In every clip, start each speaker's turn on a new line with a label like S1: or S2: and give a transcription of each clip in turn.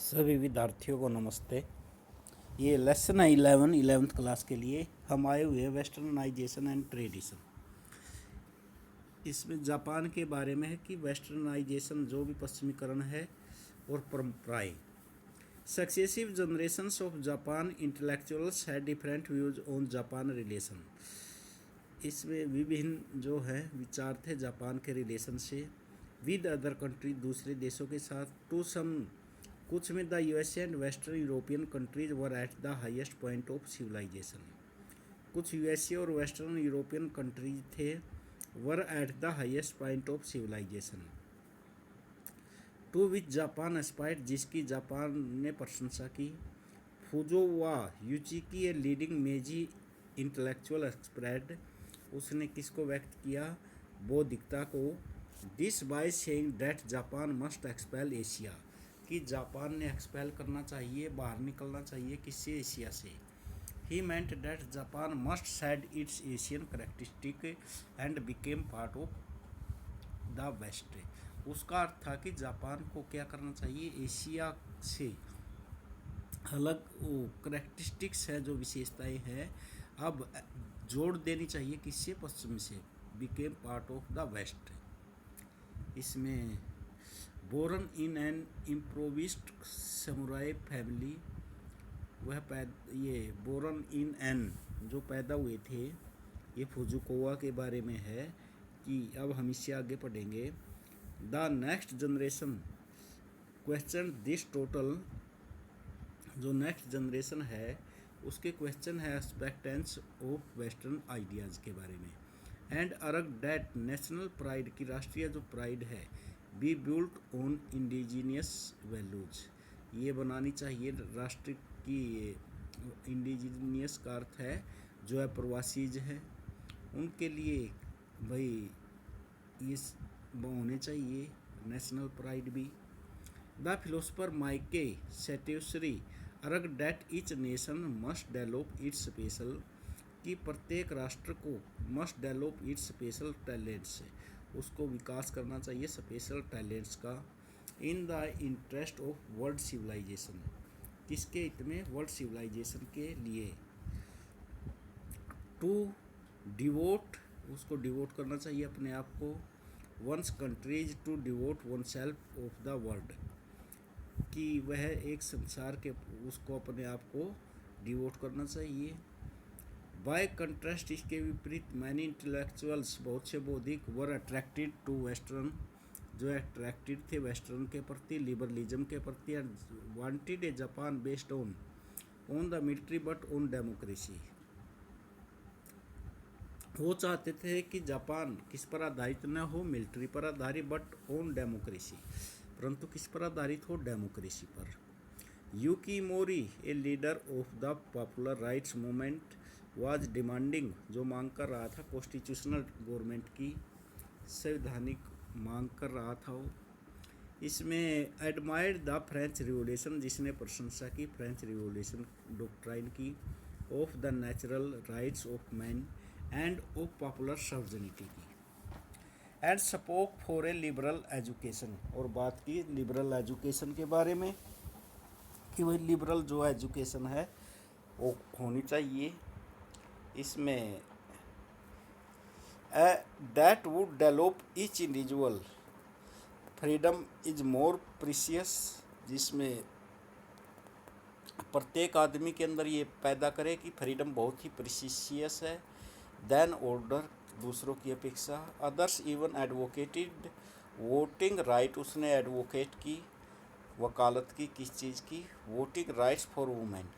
S1: सभी विद्यार्थियों को नमस्ते। ये लेसन है 11th क्लास के लिए हम आए हुए हैं वेस्टर्नाइजेशन एंड ट्रेडिशन। इसमें जापान के बारे में है कि वेस्टर्नाइजेशन जो भी पश्चिमीकरण है और परंपराएं। Successive generations of Japan intellectuals had different views on Japan relation. इसमें विभिन्न जो है विचार थे जापान के रिलेशन से विद अदर कंट्री, दूसरे देशों के साथ। टू सम कुछ में the USA and western European countries were at the highest point of civilization. कुछ यूएसए और वेस्टर्न यूरोपियन कंट्रीज थे were at the highest point of civilization. To which Japan aspired, जिसकी जापान ने प्रशंसा की। फुजोवा यूचिकी a leading मेजी intellectual एक्सप्रेड, उसने किसको व्यक्त किया? बौद्धिकता को। This by saying that Japan must expel Asia, कि जापान ने एक्सपेल करना चाहिए, बाहर निकलना चाहिए किससे? एशिया से। He meant that Japan must shed its Asian characteristic and became part of the west. उसका अर्थ था कि जापान को क्या करना चाहिए? एशिया से अलग वो करेक्टरिस्टिक्स है, जो विशेषताएं हैं, अब जोड़ देनी चाहिए किससे? पश्चिम से। Became part of the west. इसमें born in an improvised samurai family, ये बोरन इन एन जो पैदा हुए थे, ये फुजुकोवा के बारे में है कि अब हम इससे आगे पढ़ेंगे। The next generation question this total, जो नेक्स्ट जनरेशन है उसके क्वेश्चन है एक्सपेक्टेंस ऑफ वेस्टर्न आइडियाज़ के बारे में। एंड अर्ग दैट नेशनल प्राइड, की राष्ट्रीय जो प्राइड है, be built on indigenous values, ये बनानी चाहिए राष्ट्र की। इंडिजीनियस का अर्थ है जो है प्रवासीज है, उनके लिए भाई ये होने चाहिए नेशनल प्राइड भी। The philosopher Miyake Setsurei argue that each nation must develop its special, कि प्रत्येक राष्ट्र को must develop its special talents, उसको विकास करना चाहिए स्पेशल टैलेंट्स का। In the interest of world civilization, किसके हित में? वर्ल्ड सिविलाइजेशन के लिए। टू डिवोट, उसको डिवोट करना चाहिए अपने आप को। Once countries to devote oneself of the world, कि वह एक संसार के उसको अपने आप को डिवोट करना चाहिए। बाय कंट्रास्ट, इसके विपरीत मैनी इंटेलेक्चुअल्स, बहुत से बौद्धिक, वर अट्रैक्टेड टू वेस्टर्न, जो अट्रैक्टेड थे वेस्टर्न के प्रति, लिबरलिज्म के प्रति, and wanted A Japan based on the military but on democracy. वो चाहते थे कि जापान किस पर आधारित न हो? मिलिट्री पर आधारित, बट ऑन डेमोक्रेसी, परंतु किस पर आधारित हो? डेमोक्रेसी पर। Ueki Emori a leader of the popular rights movement was demanding, जो मांग कर रहा था कॉन्स्टिट्यूशनल गवर्नमेंट की, संवैधानिक मांग कर रहा था वो। इसमें एडमायर्ड द फ्रेंच रिवॉल्यूशन, जिसने प्रशंसा की फ्रेंच रिवॉल्यूशन डॉक्ट्राइन की, of the natural rights of man and of popular sovereignty की। And spoke for a liberal education, और बात की लिबरल एजुकेशन के बारे में कि वही लिबरल जो एजुकेशन है वो होनी चाहिए। इसमें that would develop each individual freedom is more precious, जिसमें प्रत्येक आदमी के अंदर ये पैदा करे कि फ्रीडम बहुत ही प्रीशियस है। देन ऑर्डर, दूसरों की अपेक्षा। Others even advocated voting right, उसने एडवोकेट की, वकालत की, किस चीज़ की? Voting rights for women.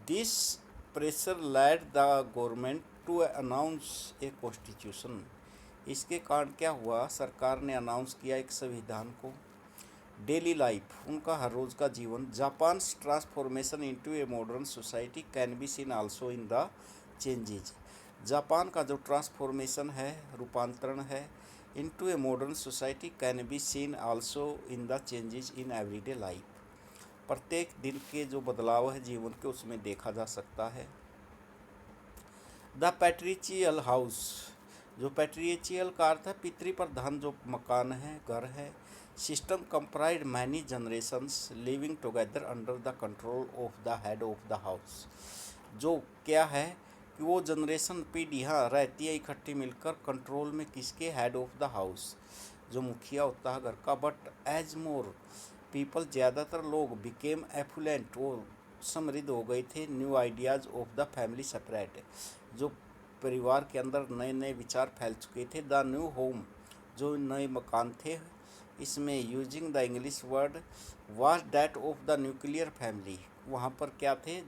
S1: This pressure led the government to announce a constitution, इसके कारण क्या हुआ? सरकार ने अनाउंस किया एक संविधान को। डेली लाइफ, उनका हर रोज़ का जीवन। Japan's transformation into a modern society can be seen also in the changes, Japan का जो ट्रांसफॉर्मेशन है, रूपांतरण है, into a modern society can be seen also in the changes in everyday life, प्रत्येक दिन के जो बदलाव है जीवन के, उसमें देखा जा सकता है। द पैट्रिचियल हाउस, जो पैट्रिचियल का अर्थ है पितृ प्रधान जो मकान है, घर है, system comprised many generations living together under the control of the head of the house। जो क्या है कि वो जनरेशन पीढ़ियाँ रहती है इकट्ठी मिलकर कंट्रोल में, किसके? हेड ऑफ द हाउस, जो मुखिया होता है घर का। बट एज मोर पीपल, ज़्यादातर लोग बिकेम एफुलेंट, वो समृद्ध हो गए थे। New ideas of the family separate, जो परिवार के अंदर नए नए विचार फैल चुके थे। द न्यू होम, जो नए मकान थे, इसमें using the English word was that of the nuclear family, वहाँ पर क्या थे?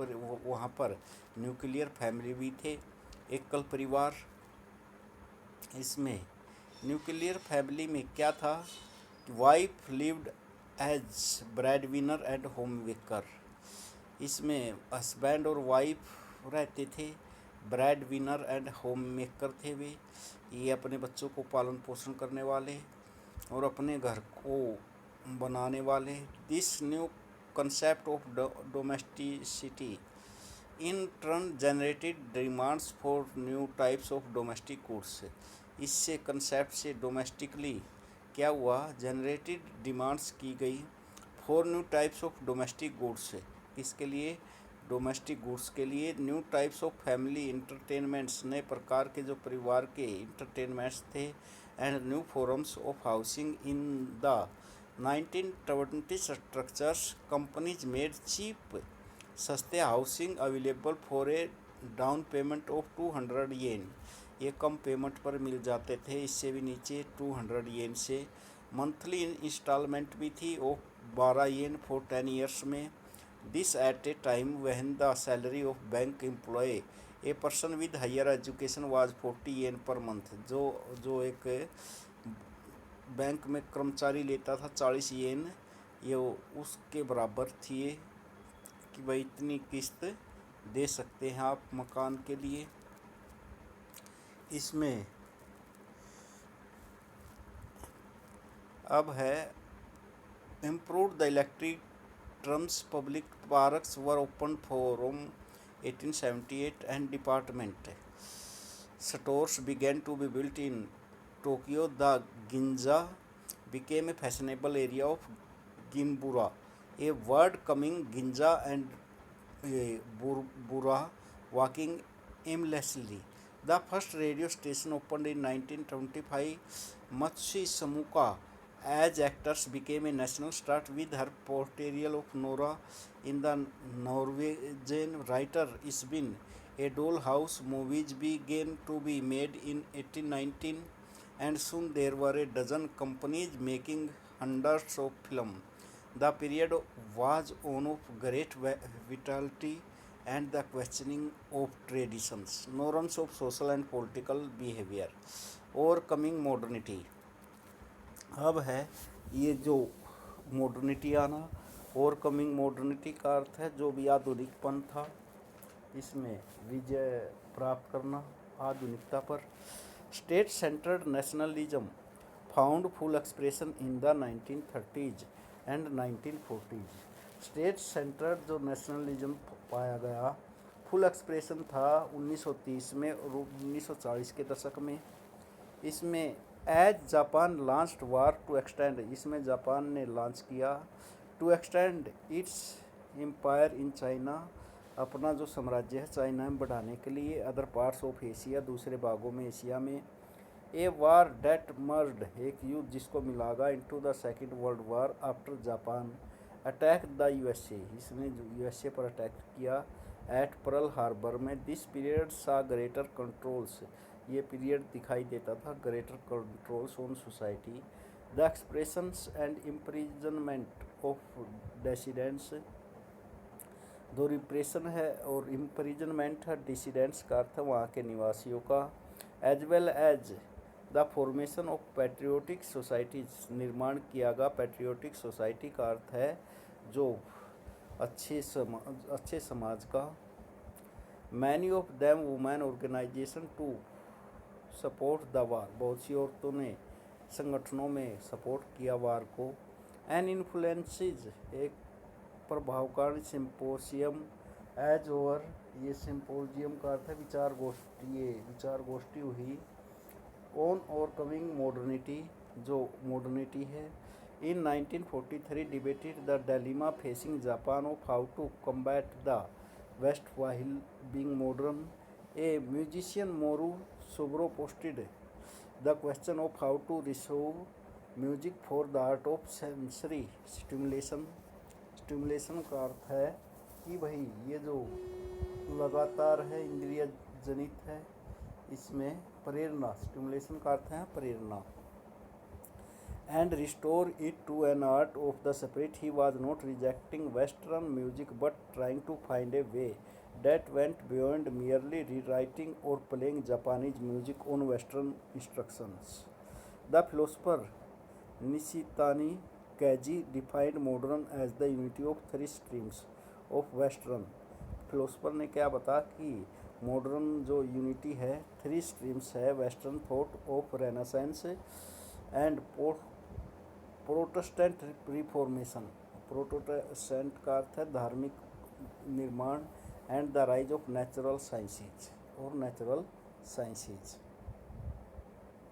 S1: वहाँ पर न्यूक्लियर फैमिली भी थे, एकल परिवार। इसमें न्यूक्लियर फैमिली में क्या था? Wife lived as breadwinner and homemaker, इसमें हस्बैंड और वाइफ रहते थे, breadwinner and homemaker थे वे, ये अपने बच्चों को पालन पोषण करने वाले और अपने घर को बनाने वाले। This new concept of domesticity in turn generated demands for new types of domestic goods. इससे कंसेप्ट से डोमेस्टिकली क्या हुआ? जनरेटेड डिमांड्स की गई for new types of domestic goods. किसके लिए? डोमेस्टिक गुड्स के लिए। New types of family entertainments, नए प्रकार के जो परिवार के इंटरटेनमेंट्स थे। And new forms of housing in the 1920 structures, companies made cheap, सस्ते housing available for a down payment of 200 येन, ये कम पेमेंट पर मिल जाते थे, इससे भी नीचे 200 येन से। मंथली इंस्टॉलमेंट भी थी ऑफ 12 येन फॉर 10 ईयर्स में। This at a time when the salary of bank employ a person with higher education was 40 yen per month, जो एक बैंक में कर्मचारी लेता था 40 येन, ये उसके बराबर थी कि भाई इतनी किस्त दे सकते हैं आप मकान के लिए। इसमें अब है improve the electric terms, public parks were open from 1878 and department stores began to be built in Tokyo. The Ginza became a fashionable area of Ginbura, a word coming Ginza and Bura, walking aimlessly. The first radio station opened in 1925. Matsushima as actors became a national star with her portrayal of Nora in the Norwegian writer Isbin. A Dollhouse movies began to be made in 1819, and soon there were a dozen companies making hundreds of films. The period was one of great vitality and the questioning of traditions, norms of social and political behavior, overcoming modernity। अब है ये जो modernity आना, overcoming modernity का अर्थ है जो भी आधुनिकपन था, इसमें विजय प्राप्त करना आधुनिकता पर। State centred nationalism found full expression in the 1930s and 1940s। State centred जो नेशनलिज्म पाया गया, फुल एक्सप्रेशन था 1930 में और 1940 के दशक में। इसमें as Japan launched war to extend, इसमें जापान ने लॉन्च किया to extend its empire in China, अपना जो साम्राज्य है चाइना में बढ़ाने के लिए। अदर पार्ट्स ऑफ एशिया, दूसरे भागों में एशिया में। ए वार डेट मर्ड, एक युद्ध जिसको मिलागा into the second world war after Japan attack the USA, इसने यूएसए पर अटैक किया एट पर्ल हार्बर में। This period saw greater controls, ये पीरियड दिखाई देता था greater controls on society. The expressions and imprisonment of dissidents, दो repression है और इम्प्रिजनमेंट है, डिसिडेंट्स का अर्थ है वहाँ के निवासियों का। As well as the formation of patriotic societies, निर्माण किया गया पैट्रियोटिक सोसाइटी का अर्थ है जो अच्छे समाज का। Many of them women organization to support the war, बहुत सी औरतों ने संगठनों में सपोर्ट किया वार को। एन इन्फ्लुएंसेज, एक प्रभावकारी। सिम्पोजियम एज ओवर, ये सिम्पोजियम का अर्थ है विचार गोष्ठी, ये विचार गोष्ठी हुई ऑन ओवरकमिंग मॉडर्निटी, जो मॉडर्निटी है। in 1943 debated the dilemma facing Japan of how to combat the West while being modern. A musician, Moru Subro, posted the question of how to resolve music for the art of sensory stimulation. Stimulation का अर्थ है कि भाई ये जो लगातार है इंद्रिय जनित है, इसमें प्रेरणा, स्टिमुलेशन का अर्थ है प्रेरणा, and restore it to an art of the spirit. He was not rejecting Western music but trying to find a way that went beyond merely rewriting or playing Japanese music on Western instructions. The philosopher Nishitani Kaji defined modern as the unity of three streams of Western. Philosopher ने क्या बताया कि modern जो unity है, three streams है, western thought of renaissance and Protestant reformation, Protestant का अर्थ है धार्मिक निर्माण, and the rise of natural sciences और नेचुरल साइंसेज।